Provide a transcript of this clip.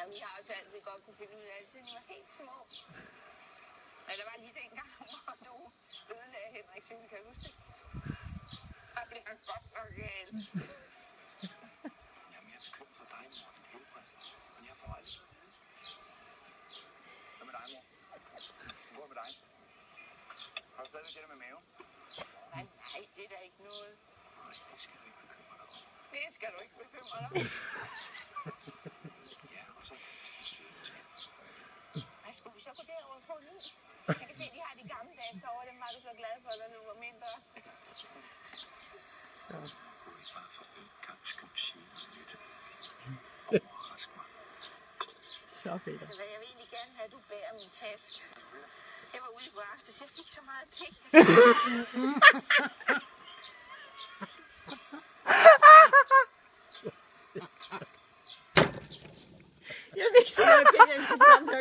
Jamen, I har også altid godt kunne finde ud af det, siden I var helt små. Men der var lige dengang, hvor du ødelagde Henriks cykel, kan du huske det? Der blev han godt nok gal. Jamen, jeg er bekymret for dig, mor, dit helbred. Men jeg får aldrig noget at vide. Hvad med dig, mor? Hvad går med dig? Har du stadig det med maven? Nej, det er da ikke noget. Nej, det skal du ikke bekymre dig om. Det skal du ikke bekymre dig om. Ja, og så til en søde tand. Hvad skulle vi så gå derover og få en is? Jeg kan se, de har de gamle dages derovre. Dem var du så glad for, da du var mindre. Kunne I bare for en gang skyld sige noget nyt? Overrask mig. Så fedt. Jeg vil egentlig gerne have, at du bærer min taske. Jeg var ude i går aftes, jeg fik så meget pik. Jeg fik så meget pik, at jeg kunne komme